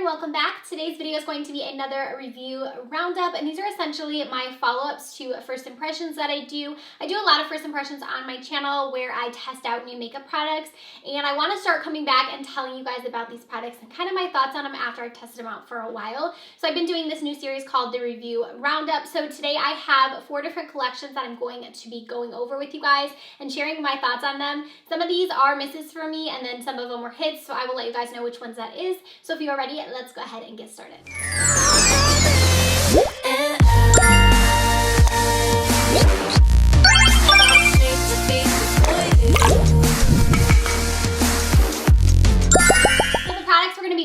welcome back. Today's video is going to be another review roundup, and these are essentially my follow-ups to first impressions that I do. I do a lot of first impressions on my channel where I test out new makeup products, and I want to start coming back and telling you guys about these products and kind of my thoughts on them after I tested them out for a while. So I've been doing this new series called the Review Roundup. So today I have 4 different collections that I'm going to be going over with you guys and sharing my thoughts on them. Some of these are misses for me, and then some of them were hits, so I will let you guys know which ones that is. So if you are ready, let's go ahead and get started.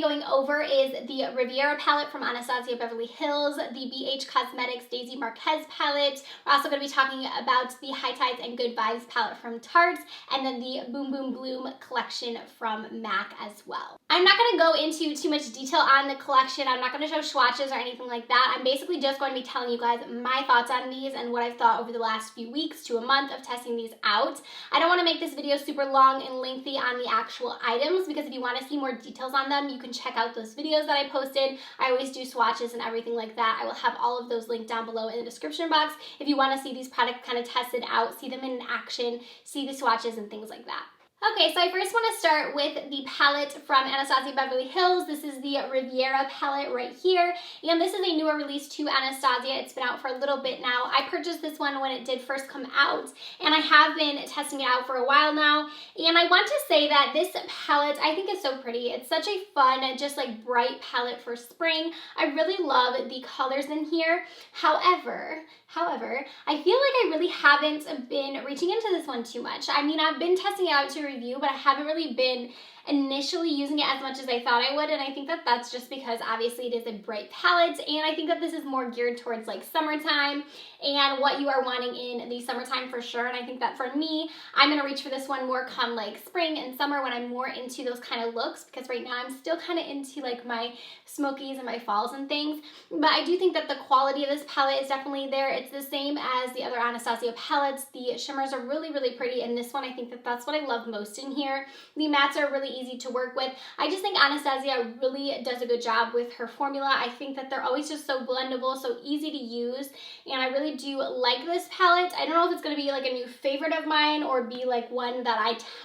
Going over is the Riviera palette from Anastasia Beverly Hills, the BH Cosmetics Daisy Marquez palette. We're also going to be talking about the High Tides and Good Vibes palette from Tarte, and then the Boom Boom Bloom collection from MAC as well. I'm not going to go into too much detail on the collection. I'm not going to show swatches or anything like that. I'm basically just going to be telling you guys my thoughts on these and what I've thought over the last few weeks to a month of testing these out. I don't want to make this video super long and lengthy on the actual items, because if you want to see more details on them, you can check out those videos that I posted. I always do swatches and everything like that. I will have all of those linked down below in the description box if you want to see these products kind of tested out, see them in action, see the swatches and things like that. Okay, so I first want to start with the palette from Anastasia Beverly Hills. This is the Riviera palette right here, and this is a newer release to Anastasia. It's been out for a little bit now. I purchased this one when it did first come out, and I have been testing it out for a while now, and I want to say that this palette I think is so pretty. It's such a fun, just like bright palette for spring. I really love the colors in here. However, I feel like I really haven't been reaching into this one too much. I mean, I've been testing it out to review, but I haven't really been initially using it as much as I thought I would, and I think that that's just because obviously it is a bright palette, and I think that this is more geared towards like summertime and what you are wanting in the summertime for sure. And I think that for me, I'm gonna reach for this one more come like spring and summer when I'm more into those kind of looks, because right now I'm still kind of into like my smokies and my falls and things. But I do think that the quality of this palette is definitely there. It's the same as the other Anastasia palettes. The shimmers are really, really pretty, and this one I think that that's what I love most in here. The mattes are really easy to work with. I just think Anastasia really does a good job with her formula. I think that they're always just so blendable, so easy to use, and I really do like this palette. I don't know if it's going to be like a new favorite of mine or be like one that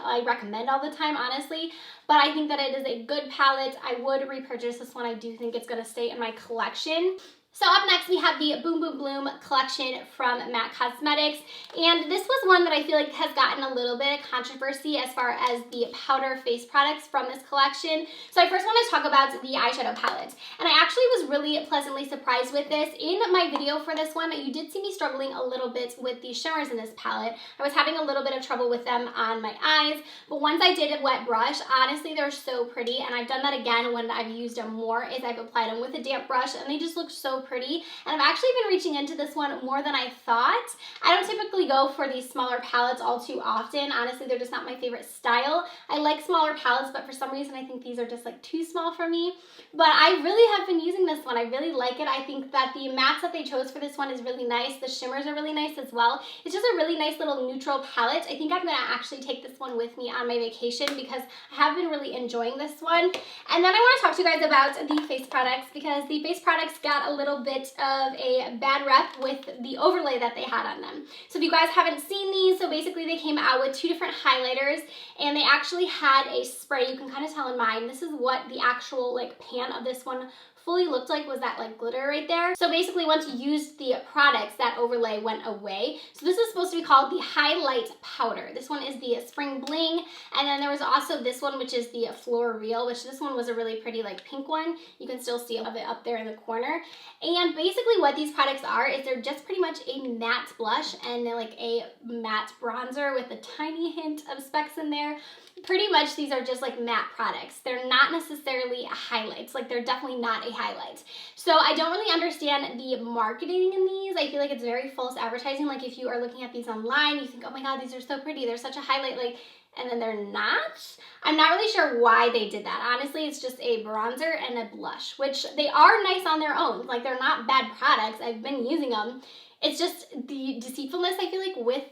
I recommend all the time, honestly, but I think that it is a good palette. I would repurchase this one. I do think it's going to stay in my collection. So up next we have the Boom Boom Bloom collection from MAC Cosmetics, and this was one that I feel like has gotten a little bit of controversy as far as the powder face products from this collection. So I first want to talk about the eyeshadow palette, and I actually was really pleasantly surprised with this. In my video for this one, you did see me struggling a little bit with the shimmers in this palette. I was having a little bit of trouble with them on my eyes, but once I did a wet brush, honestly they're so pretty, and I've done that again when I've used them more, is I've applied them with a damp brush, and they just look so pretty. And I've actually been reaching into this one more than I thought. I don't typically go for these smaller palettes all too often. Honestly, they're just not my favorite style. I like smaller palettes, but for some reason I think these are just like too small for me. But I really have been using this one. I really like it. I think that the mattes that they chose for this one is really nice. The shimmers are really nice as well. It's just a really nice little neutral palette. I think I'm going to actually take this one with me on my vacation because I have been really enjoying this one. And then I want to talk to you guys about the face products, because the face products got a little bit of a bad rep with the overlay that they had on them. So if you guys haven't seen these, so basically they came out with 2 different highlighters, and they actually had a spray. You can kind of tell in mine, this is what the actual like pan of this one fully looked like, was that like glitter right there. So basically once you used the products, that overlay went away. So this is supposed to be called the highlight powder. This one is the Spring Bling, and then there was also this one, which is the Floreal, which this one was a really pretty like pink one. You can still see of it up there in the corner. And basically what these products are is they're just pretty much a matte blush and like a matte bronzer with a tiny hint of specks in there. Pretty much these are just like matte products. They're not necessarily highlights. Like they're definitely not a highlight. So I don't really understand the marketing in these. I feel like it's very false advertising. Like if you are looking at these online, you think, oh my God, these are so pretty. They're such a highlight. Like, and then they're not. I'm not really sure why they did that. Honestly, it's just a bronzer and a blush, which they are nice on their own. Like they're not bad products. I've been using them. It's just the deceitfulness, I feel like, with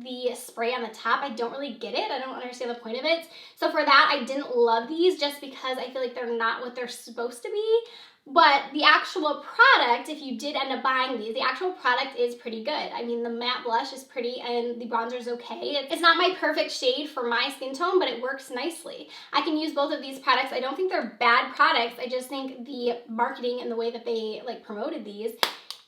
the spray on the top. I don't really get it. I don't understand the point of it. So for that, I didn't love these just because I feel like they're not what they're supposed to be. But the actual product, if you did end up buying these, the actual product is pretty good. I mean, the matte blush is pretty and the bronzer is okay. It's not my perfect shade for my skin tone, but it works nicely. I can use both of these products. I don't think they're bad products. I just think the marketing and the way that they like promoted these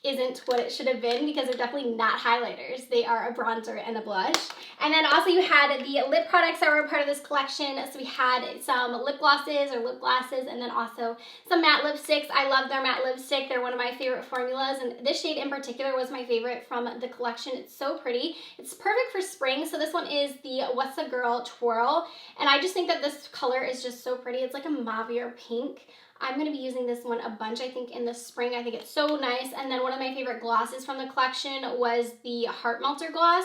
isn't what it should have been, because they're definitely not highlighters. They are a bronzer and a blush. And then also you had the lip products that were a part of this collection. So we had some lip glosses or lip glasses, and then also some matte lipsticks. I love their matte lipstick. They're one of my favorite formulas, and this shade in particular was my favorite from the collection. It's so pretty. It's perfect for spring. So this one is the What's a Girl Twirl, and I just think that this color is just so pretty. It's like a mauve pink. I'm going to be using this one a bunch, I think, in the spring. I think it's so nice. And then one of my favorite glosses from the collection was the Heart Melter gloss.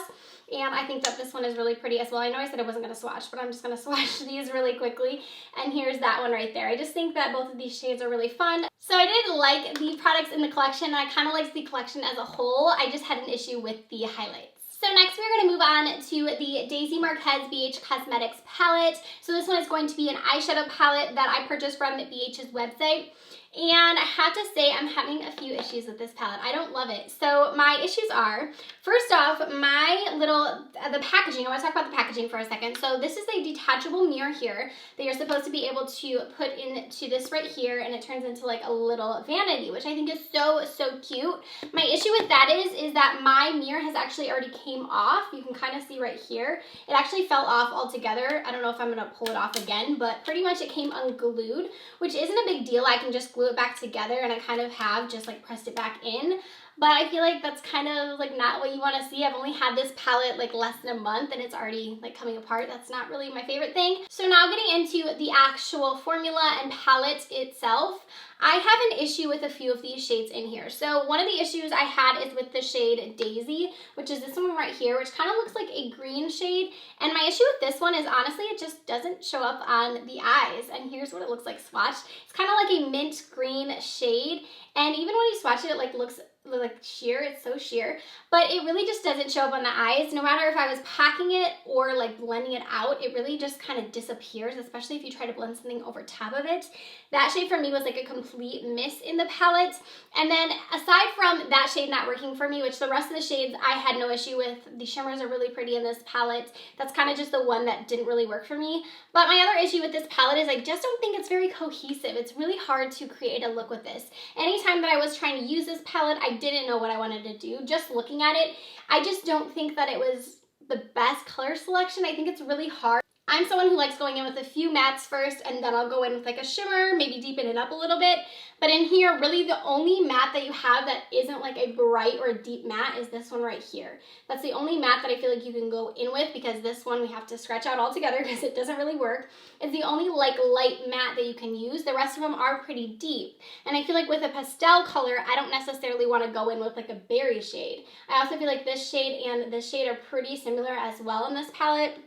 And I think that this one is really pretty as well. I know I said I wasn't going to swatch, but I'm just going to swatch these really quickly. And here's that one right there. I just think that both of these shades are really fun. So I did like the products in the collection. I kind of liked the collection as a whole. I just had an issue with the highlights. So next we're going to move on to the Daisy Marquez BH Cosmetics palette. So this one is going to be an eyeshadow palette that I purchased from BH's website. And I have to say I'm having a few issues with this palette. I don't love it. So my issues are, first off, the packaging. I want to talk about the packaging for a second. So this is a detachable mirror here that you're supposed to be able to put into this right here, and it turns into like a little vanity, which I think is so, so cute. My issue with that is that my mirror has actually already came off. You can kind of see right here. It actually fell off altogether. I don't know if I'm going to pull it off again, but pretty much it came unglued, which isn't a big deal. I can just glue it back together, and I kind of have just like pressed it back in. But I feel like that's kind of like not what you want to see. I've only had this palette like less than a month and it's already like coming apart. That's not really my favorite thing. So now getting into the actual formula and palette itself, I have an issue with a few of these shades in here. So one of the issues I had is with the shade Daisy, which is this one right here, which kind of looks like a green shade. And my issue with this one is honestly, it just doesn't show up on the eyes. And here's what it looks like swatched. It's kind of like a mint green shade. And even when you swatch it, it like looks like sheer. It's so sheer, but it really just doesn't show up on the eyes. No matter if I was packing it or like blending it out, it really just kind of disappears, especially if you try to blend something over top of it. That shade for me was like a complete miss in the palette. And then aside from that shade not working for me, which the rest of the shades I had no issue with, the shimmers are really pretty in this palette. That's kind of just the one that didn't really work for me. But my other issue with this palette is I just don't think it's very cohesive. It's really hard to create a look with this. Anytime that I was trying to use this palette, I didn't know what I wanted to do. Just looking at it, I just don't think that it was the best color selection. I think it's really hard. I'm someone who likes going in with a few mattes first, and then I'll go in with like a shimmer, maybe deepen it up a little bit. But in here, really the only matte that you have that isn't like a bright or a deep matte is this one right here. That's the only matte that I feel like you can go in with, because this one we have to scratch out altogether because it doesn't really work. It's the only like light matte that you can use. The rest of them are pretty deep. And I feel like with a pastel color, I don't necessarily want to go in with like a berry shade. I also feel like this shade and this shade are pretty similar as well in this palette.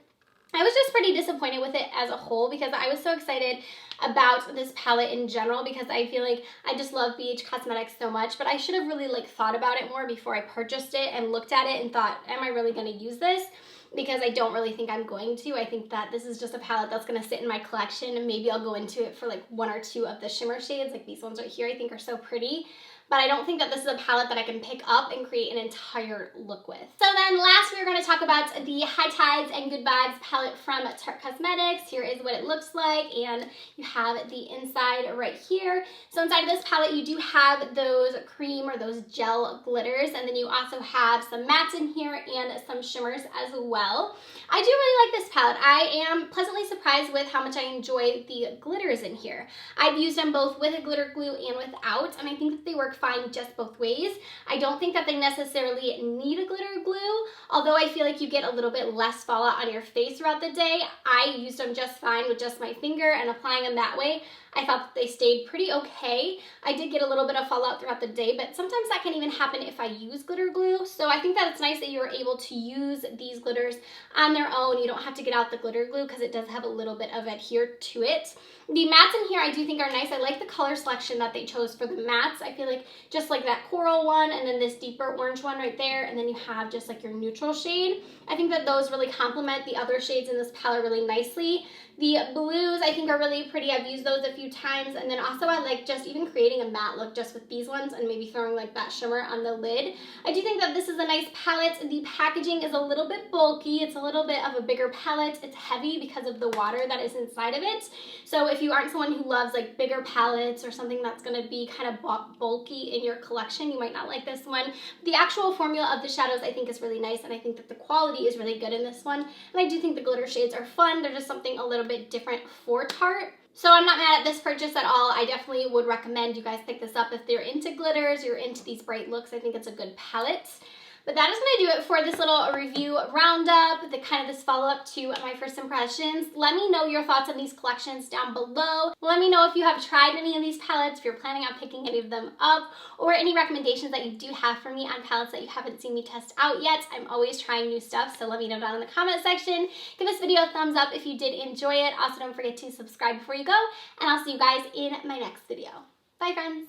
I was just pretty disappointed with it as a whole, because I was so excited about this palette in general, because I feel like I just love BH Cosmetics so much, but I should have really like thought about it more before I purchased it and looked at it and thought, am I really going to use this? Because I don't really think I'm going to. I think that this is just a palette that's going to sit in my collection, and maybe I'll go into it for like one or two of the shimmer shades, like these ones right here I think are so pretty. But I don't think that this is a palette that I can pick up and create an entire look with. So then last, we're going to talk about the High Tides and Good Vibes palette from Tarte Cosmetics. Here is what it looks like, and you have the inside right here. So inside of this palette, you do have those cream or those gel glitters, and then you also have some mattes in here and some shimmers as well. I do really like this palette. I am pleasantly surprised with how much I enjoy the glitters in here. I've used them both with a glitter glue and without, and I think that they work fine just both ways. I don't think that they necessarily need a glitter glue, although I feel like you get a little bit less fallout on your face throughout the day. I used them just fine with just my finger and applying them that way. I thought that they stayed pretty okay. I did get a little bit of fallout throughout the day, but sometimes that can even happen if I use glitter glue. So I think that it's nice that you're able to use these glitters on their own. You don't have to get out the glitter glue because it does have a little bit of adhere to it. The mattes in here I do think are nice. I like the color selection that they chose for the mattes. I feel like just like that coral one and then this deeper orange one right there, and then you have just like your neutral shade. I think that those really complement the other shades in this palette really nicely. The blues I think are really pretty. I've used those a few times, and then also I like just even creating a matte look just with these ones and maybe throwing like that shimmer on the lid. I do think that this is a nice palette. The packaging is a little bit bulky. It's a little bit of a bigger palette. It's heavy because of the water that is inside of it. So if you aren't someone who loves like bigger palettes or something that's going to be kind of bulky in your collection, you might not like this one. The actual formula of the shadows I think is really nice, and I think that the quality is really good in this one. And I do think the glitter shades are fun. They're just something a little bit different for Tarte. So I'm not mad at this purchase at all. I definitely would recommend you guys pick this up if you're into glitters, you're into these bright looks. I think it's a good palette. But that is going to do it for this little review roundup, the kind of this follow-up to my first impressions. Let me know your thoughts on these collections down below. Let me know if you have tried any of these palettes, if you're planning on picking any of them up, or any recommendations that you do have for me on palettes that you haven't seen me test out yet. I'm always trying new stuff, so let me know down in the comment section. Give this video a thumbs up if you did enjoy it. Also, don't forget to subscribe before you go, and I'll see you guys in my next video. Bye, friends.